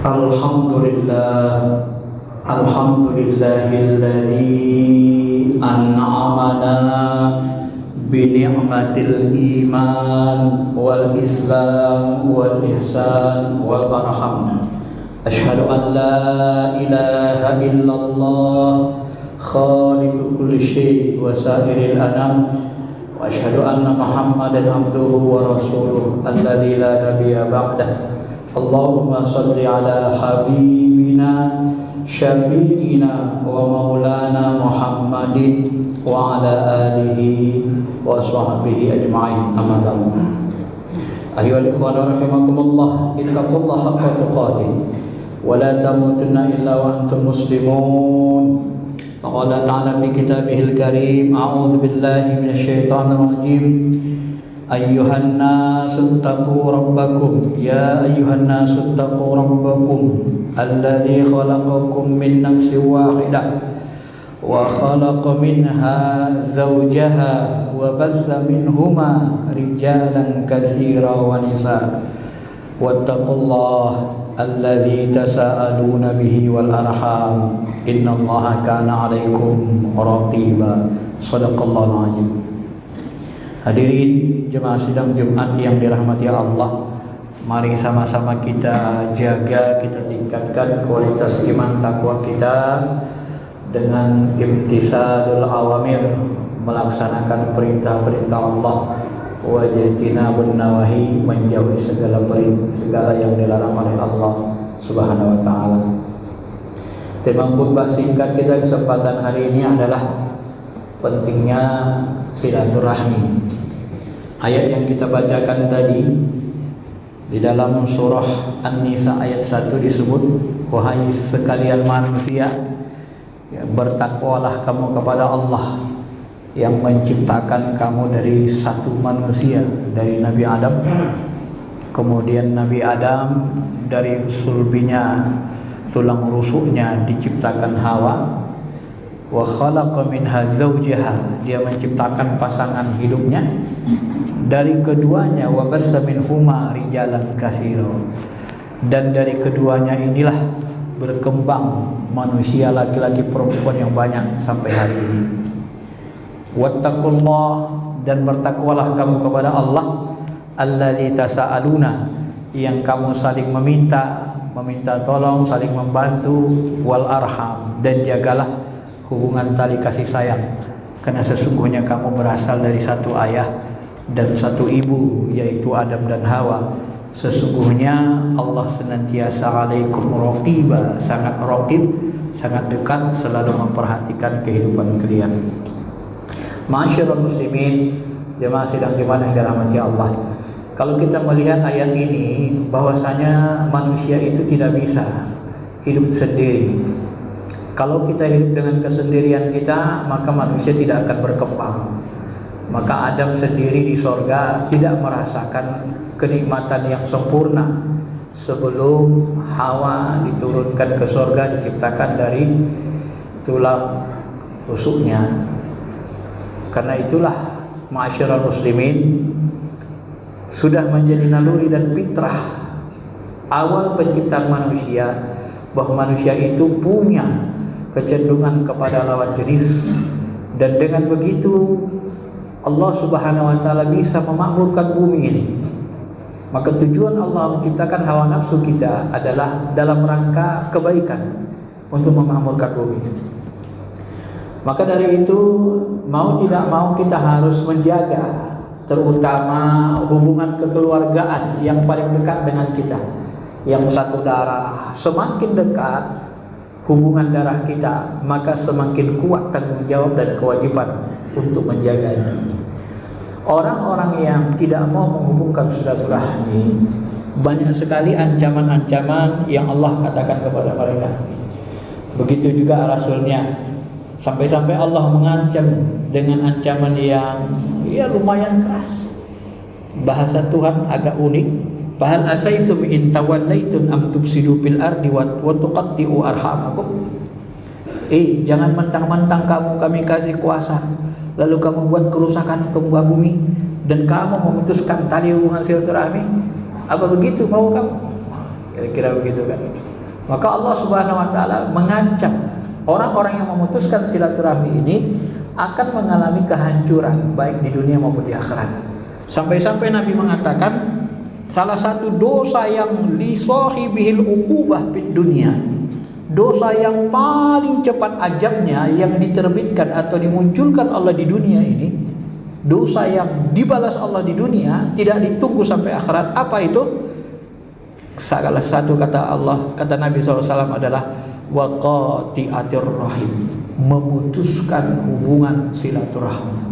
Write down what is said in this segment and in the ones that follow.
Alhamdulillah, alhamdulillahilladzi an'amana bi ni'matil iman wal islam wal ihsan wal arham. Asyhadu an la ilaha illallah khaliqu kulli syai' wa sa'iril anam, wa asyhadu anna Muhammadan abduhu wa rasuluh alladzi la nabiyya ba'dah. Allahumma salli ala habibina syafi'ina wa maulana Muhammadin wa ala alihi wa sahbihi ajma'in, amma ba'du. Ayyuhal ikhwan rahimakumullah, ittaqullaha haqqa tuqatih wa la tamutunna illa wa antum muslimun. Qala ta'ala fi kitabihil karim, a'udzu billahi minasy syaithanir rajim. Ayyuhan nasu taqu rabbakum, ya ayyuhan nasu taqu rabbakum alladzi khalaqakum min nafsin wahidah wa khalaqa minha zawjaha wa bassa minhuma rijalan katsiran wa nisaa wattaqullaha alladzi tasaaluna bihi wal arham innallaha kana 'alaikum raqiba. Shadaqallahul 'azim. Hadirin jemaah sidang Jumat yang dirahmati Allah, mari sama-sama kita jaga, kita tingkatkan kualitas iman takwa kita dengan imtisalul awamir, melaksanakan perintah-perintah Allah, wajtinabun nawahi, menjauhi segala yang dilarang oleh Allah Subhanahu wa taala. Tema khutbah singkat kita kesempatan hari ini adalah pentingnya silaturahmi. Ayat yang kita bacakan tadi di dalam surah An-Nisa ayat 1 disebut, wahai sekalian manusia, ya, bertakwalah kamu kepada Allah yang menciptakan kamu dari satu manusia, dari Nabi Adam. Kemudian Nabi Adam dari sulbinya, tulang rusuknya diciptakan Hawa. Wa khalaqa minha zawjaha, dia menciptakan pasangan hidupnya dari keduanya. Wa bassa minhuma rijalan katsiran, dan dari keduanya inilah berkembang manusia laki-laki perempuan yang banyak sampai hari ini. Wattaqullah, dan bertakwalah kamu kepada Allah, alladzi tasaaluna, yang kamu saling meminta tolong, saling membantu, wal arham, dan jagalah hubungan tali kasih sayang, karena sesungguhnya kamu berasal dari satu ayah dan satu ibu, yaitu Adam dan Hawa. Sesungguhnya Allah senantiasa alaikum raqiba, sangat raqib, sangat dekat, selalu memperhatikan kehidupan kalian. Ma'asyiral muslimin, jemaah sidang Jumat yang dirahmati Allah, kalau kita melihat ayat ini, bahwasanya manusia itu tidak bisa hidup sendiri. Kalau kita hidup dengan kesendirian kita, maka manusia tidak akan berkembang. Maka Adam sendiri di sorga tidak merasakan kenikmatan yang sempurna sebelum Hawa diturunkan ke sorga, diciptakan dari tulang rusuknya. Karena itulah ma'asyiral muslimin, sudah menjadi naluri dan fitrah awal penciptaan manusia, bahwa manusia itu punya kecenderungan kepada lawan jenis, dan dengan begitu Allah Subhanahu wa taala bisa memakmurkan bumi ini. Maka tujuan Allah menciptakan hawa nafsu kita adalah dalam rangka kebaikan, untuk memakmurkan bumi. Maka dari itu, mau tidak mau kita harus menjaga terutama hubungan kekeluargaan yang paling dekat dengan kita, yang satu darah. Semakin dekat hubungan darah kita, maka semakin kuat tanggung jawab dan kewajiban untuk menjaganya. Orang-orang yang tidak mau menghubungkan silaturahmi, banyak sekali ancaman-ancaman yang Allah katakan kepada mereka. Begitu juga Rasulnya, sampai-sampai Allah mengancam dengan ancaman yang lumayan keras. Bahasa Tuhan agak unik. Fahal asaitum in tawallaitum am tufsidu fil ardi wa tuqatti'u arhamakum. Jangan mentang-mentang kami kasih kuasa, lalu kamu buat kerusakan ke muka bumi dan kamu memutuskan tali hubungan silaturahmi. Apa begitu mau kamu? Kira-kira begitu kan. Maka Allah Subhanahu wa taala mengancam orang-orang yang memutuskan silaturahmi ini akan mengalami kehancuran baik di dunia maupun di akhirat. Sampai-sampai Nabi mengatakan salah satu dosa yang li sahibihil uqubah fid dunia, dosa yang paling cepat ajabnya yang diterbitkan atau dimunculkan Allah di dunia ini, dosa yang dibalas Allah di dunia tidak ditunggu sampai akhirat. Apa itu? Salah satu kata Allah, kata Nabi SAW adalah waqati'atir rahim, memutuskan hubungan silaturahmi.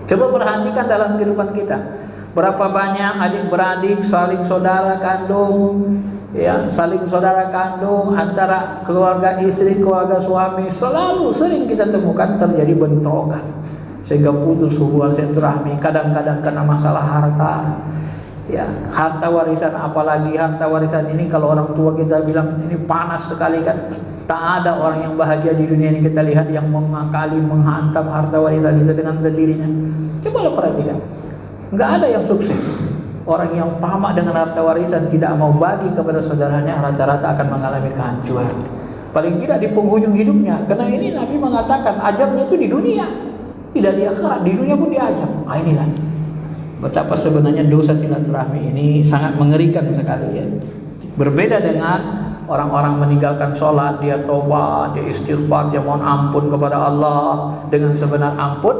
Coba perhatikan dalam kehidupan kita, berapa banyak adik-beradik saling saudara kandung, ya, saling saudara kandung antara keluarga istri, keluarga suami, selalu sering kita temukan terjadi bentrokan sehingga putus hubungan silaturahmi. Kadang-kadang karena masalah harta, ya, harta warisan. Apalagi harta warisan ini kalau orang tua kita bilang ini panas sekali kan. Tak ada orang yang bahagia di dunia ini kita lihat yang mengakali, menghantam harta warisan itu dengan sendirinya. Coba lo perhatikan, nggak ada yang sukses. Orang yang tamak dengan harta warisan tidak mau bagi kepada saudaranya rata-rata akan mengalami kehancuran. Paling tidak di penghujung hidupnya. Karena ini Nabi mengatakan ajabnya itu di dunia, tidak di akhirat. Di dunia pun diajab. Inilah betapa sebenarnya dosa silaturahmi ini sangat mengerikan sekali, ya. Berbeda dengan orang-orang meninggalkan sholat, dia tobat, dia istighfar, dia mohon ampun kepada Allah dengan sebenar ampun,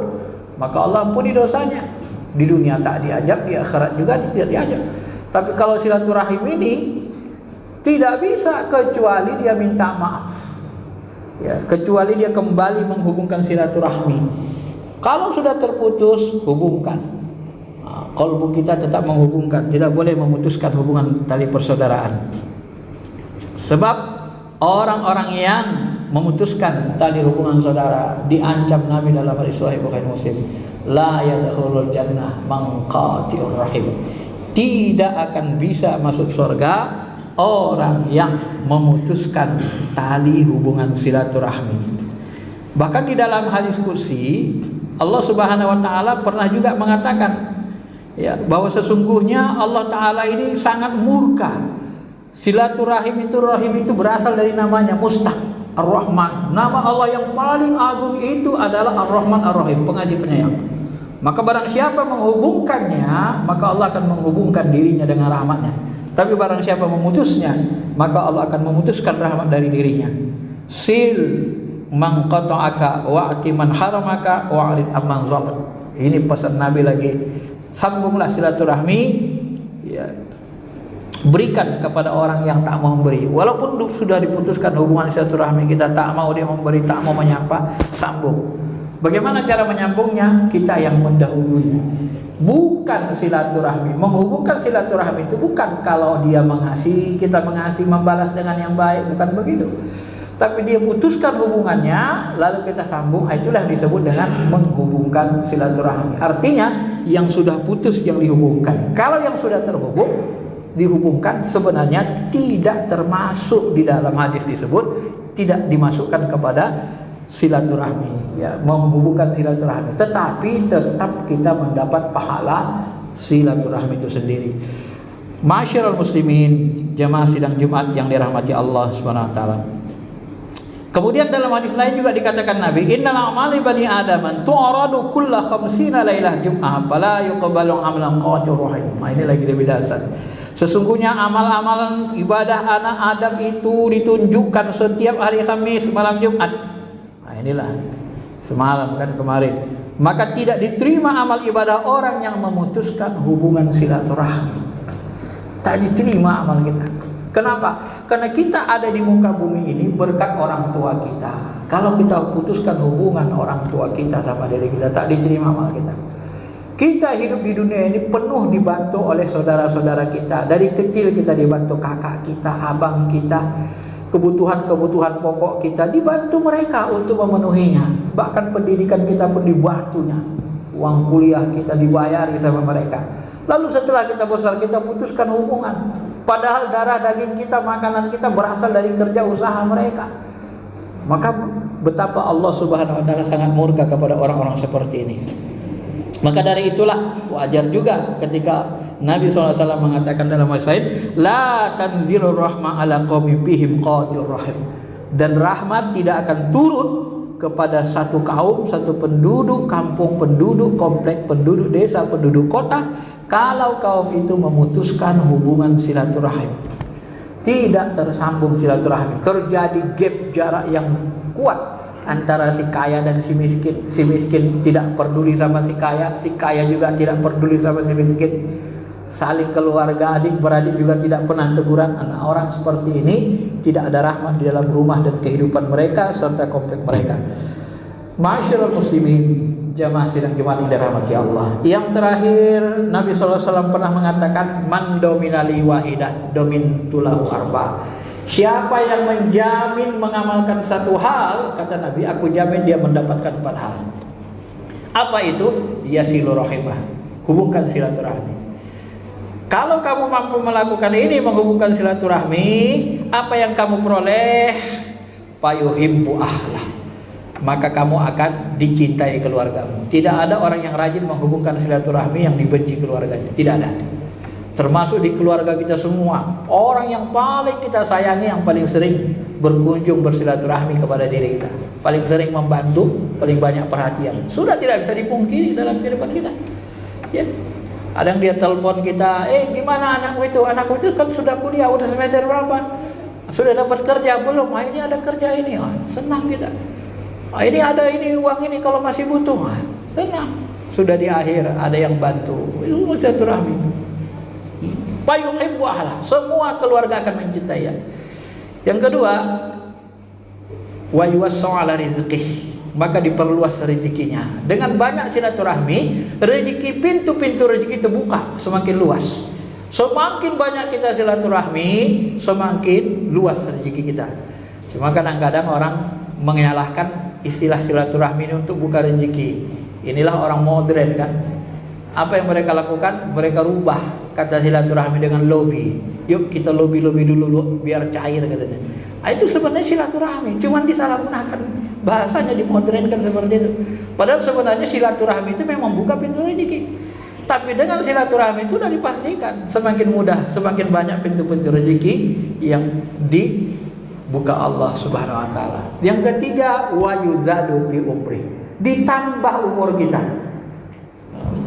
maka Allah ampuni dosanya. Di dunia tak diajab, di akhirat juga tidak diajab. Tapi kalau silaturahim ini tidak bisa kecuali dia minta maaf, ya, kecuali dia kembali menghubungkan silaturahmi. Kalau sudah terputus, hubungkan. Qalbu kita tetap menghubungkan, tidak boleh memutuskan hubungan tali persaudaraan. Sebab orang-orang yang memutuskan tali hubungan saudara diancam Nabi dalam hadis sahih Bukhari Muslim, la yadkhulul jannah man qati'ur rahim. Tidak akan bisa masuk surga orang yang memutuskan tali hubungan silaturahmi. Bahkan di dalam hadis kursi Allah Subhanahu wa taala pernah juga mengatakan, ya, bahwa sesungguhnya Allah Ta'ala ini sangat murka. Silaturahim itu, rahim itu berasal dari namanya Mustaq Ar-Rahman. Nama Allah yang paling agung itu adalah Ar-Rahman Ar-Rahim, pengasih penyayang. Maka barang siapa menghubungkannya, maka Allah akan menghubungkan dirinya dengan rahmatnya. Tapi barang siapa memutusnya, maka Allah akan memutuskan rahmat dari dirinya. Sil man qata'aka wa'ti man haramaka wa'rid amman zalim. Ini pesan Nabi lagi. Sambunglah silaturahmi, ya, berikan kepada orang yang tak mau memberi. Walaupun sudah diputuskan hubungan silaturahmi, kita tak mau dia memberi, tak mau menyapa, sambung. Bagaimana cara menyambungnya? Kita yang mendahului, bukan silaturahmi. Menghubungkan silaturahmi itu bukan kalau dia mengasihi, kita mengasihi, membalas dengan yang baik, bukan begitu. Tapi dia putuskan hubungannya, lalu kita sambung, itulah disebut dengan menghubungkan silaturahmi. Artinya yang sudah putus yang dihubungkan. Kalau yang sudah terhubung dihubungkan, sebenarnya tidak termasuk di dalam hadis disebut tidak dimasukkan kepada silaturahmi, ya, menghubungkan silaturahmi. Tetapi tetap kita mendapat pahala silaturahmi itu sendiri. Masyarul muslimin, jamaah sidang Jumat yang dirahmati Allah Subhanahu wa taala. Kemudian dalam hadis lain juga dikatakan Nabi, innal a'mali bani adam tu'radu kulla khamsina lailah jum'ah fala yuqbalu amalan qatir rahim. Nah, ini lagi lebih dasar. Sesungguhnya amal-amalan ibadah anak Adam itu ditunjukkan setiap hari Kamis malam Jumat. Nah, inilah semalam kan kemarin. Maka tidak diterima amal ibadah orang yang memutuskan hubungan silaturahmi. Tak diterima amal kita. Kenapa? Karena kita ada di muka bumi ini berkat orang tua kita. Kalau kita putuskan hubungan orang tua kita sama diri kita, tak diterima amal kita. Kita hidup di dunia ini penuh dibantu oleh saudara-saudara kita. Dari kecil kita dibantu kakak kita, abang kita. Kebutuhan-kebutuhan pokok kita dibantu mereka untuk memenuhinya. Bahkan pendidikan kita pun dibantunya. Uang kuliah kita dibayari sama mereka. Lalu setelah kita besar, kita putuskan hubungan. Padahal darah daging kita, makanan kita berasal dari kerja usaha mereka. Maka betapa Allah Subhanahu wa taala sangat murka kepada orang-orang seperti ini. Maka dari itulah wajar juga ketika Nabi SAW mengatakan dalam hadis lain, la tanzilur rahmah ala qaumin bihim qadir rahim. Dan rahmat tidak akan turun kepada satu kaum, satu penduduk kampung, penduduk komplek, penduduk desa, penduduk kota, kalau kaum itu memutuskan hubungan silaturahim. Tidak tersambung silaturahim, terjadi gap jarak yang kuat antara si kaya dan si miskin. Si miskin tidak peduli sama si kaya juga tidak peduli sama si miskin. Saling keluarga, adik beradik juga tidak pernah teguran. Anak orang seperti ini tidak ada rahmat di dalam rumah dan kehidupan mereka serta komplek mereka. Masyarul muslimin, jamaah sidang Jumat yang dirahmati Allah. Yang terakhir, Nabi SAW pernah mengatakan, man dominali wahidah domin tulahu arba. Siapa yang menjamin mengamalkan satu hal, kata Nabi, aku jamin dia mendapatkan 4 hal. Apa itu? Yasilu rahimah, hubungkan silaturahmi. Kalau kamu mampu melakukan ini, menghubungkan silaturahmi, apa yang kamu peroleh? Payuhibbu ahlah, maka kamu akan dicintai keluargamu. Tidak ada orang yang rajin menghubungkan silaturahmi yang dibenci keluarganya. Tidak ada. Termasuk di keluarga kita semua, orang yang paling kita sayangi, yang paling sering berkunjung bersilaturahmi kepada diri kita, paling sering membantu, paling banyak perhatian, sudah tidak bisa dipungkiri dalam kehidupan kita. Ya. Kadang dia telepon kita, gimana anakku itu? Anakku itu kan sudah kuliah, udah semester berapa? Sudah dapat kerja belum? Ini ada kerja ini, senang kita. Ini ada ini uang ini kalau masih butuh, senang. Sudah di akhir ada yang bantu. Itu silaturahmi. Payuhibbu ahlah, semua keluarga akan mencintai ya. Yang kedua, wa yuwassau ala rizqih, maka diperluas rezekinya. Dengan banyak silaturahmi, rezeki, pintu-pintu rezeki terbuka semakin luas. Semakin banyak kita silaturahmi, semakin luas rezeki kita. Cuma kadang-kadang orang menyalahkan istilah silaturahmi ini untuk buka rezeki. Inilah orang modern kan. Apa yang mereka lakukan? Mereka rubah kata silaturahmi dengan lobby. Yuk kita lobby dulu biar cair katanya. Itu sebenarnya silaturahmi, cuman disalahgunakan. Bahasanya dimodernkan seperti itu. Padahal sebenarnya silaturahmi itu memang buka pintu rezeki. Tapi dengan silaturahmi itu sudah dipastikan semakin mudah, semakin banyak pintu-pintu rezeki yang dibuka Allah Subhanahu wa taala. Yang ketiga, wa yuzadu bi umri. Ditambah umur kita.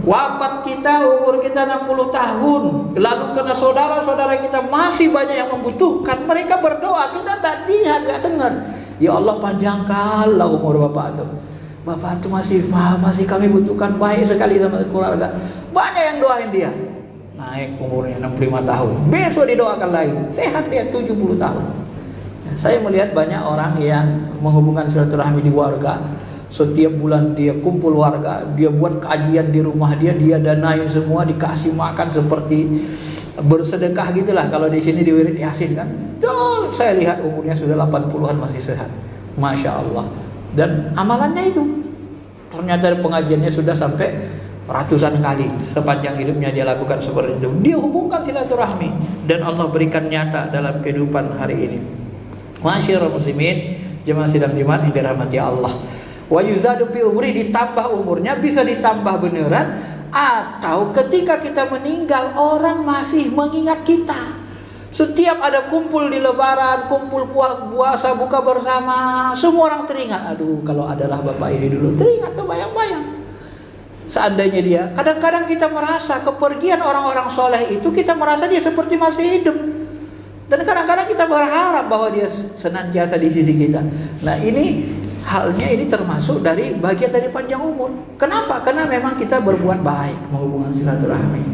Wafat kita, umur kita 60 tahun. Lalu karena saudara-saudara kita masih banyak yang membutuhkan, mereka berdoa, kita tak lihat, tak dengar. Ya Allah, panjangkanlah umur Bapak itu. Bapak itu masih kami butuhkan, baik sekali sama keluarga. Banyak yang doain dia. Naik umurnya 65 tahun. Besok didoakan lagi. Sehat dia 70 tahun. Saya melihat banyak orang yang menghubungkan silaturahmi di warga. Setiap bulan dia kumpul warga, dia buat kajian di rumah dia danai semua, dikasih makan seperti bersedekah gitulah. Kalau di sini di Wirid Yasin kan, saya lihat umurnya sudah 80-an masih sehat, masya Allah. Dan amalannya itu, ternyata pengajiannya sudah sampai ratusan kali sepanjang hidupnya dia lakukan seperti itu. Dia hubungkan silaturahmi dan Allah berikan nyata dalam kehidupan hari ini. Masyarul muslimin, jemaah sidang Jumat yang dirahmati Allah. Wa yuzadu fi umri, ditambah umurnya, bisa ditambah beneran, atau ketika kita meninggal orang masih mengingat kita. Setiap ada kumpul di lebaran, kumpul puasa buka bersama, semua orang teringat. Aduh, kalau adalah bapak ini dulu, teringat tuh bayang-bayang. Seandainya dia, kadang-kadang kita merasa kepergian orang-orang soleh itu, kita merasa dia seperti masih hidup. Dan kadang-kadang kita berharap bahwa dia senantiasa di sisi kita. Nah halnya ini termasuk dari bagian dari panjang umur. Kenapa? Karena memang kita berbuat baik menghubungkan silaturahmi.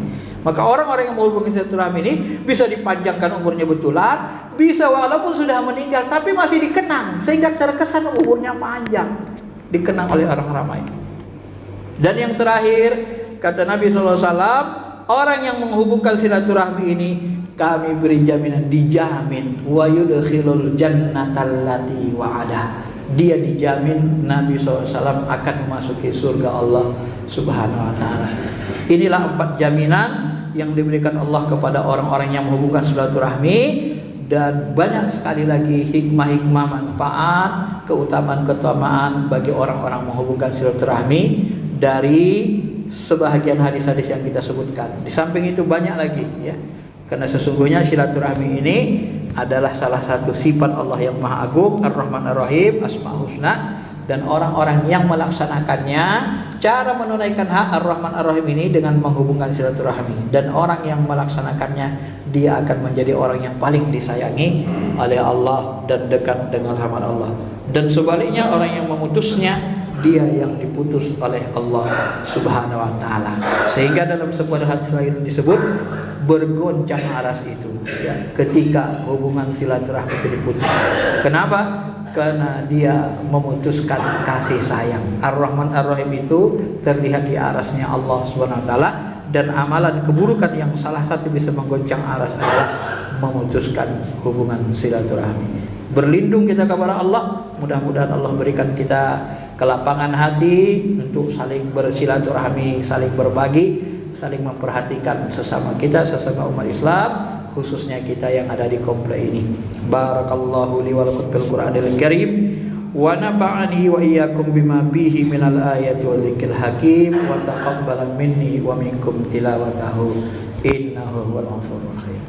Maka orang-orang yang menghubungkan silaturahmi ini bisa dipanjangkan umurnya betulan, bisa walaupun sudah meninggal tapi masih dikenang sehingga terkesan umurnya panjang, dikenang oleh orang ramai. Dan yang terakhir kata Nabi SAW, orang yang menghubungkan silaturahmi ini kami beri jaminan, dijamin wa yudkhilul jannatal lati wa'ada. Dia dijamin Nabi SAW akan memasuki surga Allah Subhanahu wa ta'ala. Inilah 4 jaminan yang diberikan Allah kepada orang-orang yang menghubungkan silaturahmi. Dan banyak sekali lagi hikmah-hikmah, manfaat, keutamaan-keutamaan bagi orang-orang menghubungkan silaturahmi. Dari sebahagian hadis-hadis yang kita sebutkan. Di samping itu banyak lagi ya. Karena sesungguhnya silaturahmi ini adalah salah satu sifat Allah yang Maha Agung, Ar-Rahman Ar-Rahim, Asmaul Husna, dan orang-orang yang melaksanakannya, cara menunaikan hak Ar-Rahman Ar-Rahim ini dengan menghubungkan silaturahmi, dan orang yang melaksanakannya dia akan menjadi orang yang paling disayangi oleh Allah dan dekat dengan rahmat Allah. Dan sebaliknya orang yang memutusnya, dia yang diputus oleh Allah Subhanahu wa taala. Sehingga dalam sebuah hadis lain disebut bergoncang aras itu ya, ketika hubungan silaturahmi itu diputus. Kenapa? Karena dia memutuskan kasih sayang. Ar-Rahman Ar-Rahim itu terlihat di arasnya Allah Subhanahu wa taala, dan amalan keburukan yang salah satu bisa menggoncang aras adalah memutuskan hubungan silaturahmi. Berlindung kita kepada Allah, mudah-mudahan Allah berikan kita kelapangan hati untuk saling bersilaturahmi, saling berbagi, saling memperhatikan sesama kita, sesama umat Islam, khususnya kita yang ada di komplek ini. Barakallahu li wa lakum fil Qur'anil Karim wa nafa'ani wa iyyakum bima fihi minal ayati wa dzikril hakim wa taqabbala minni wa minkum tilawatahu innahu huwal ghafurur rahim.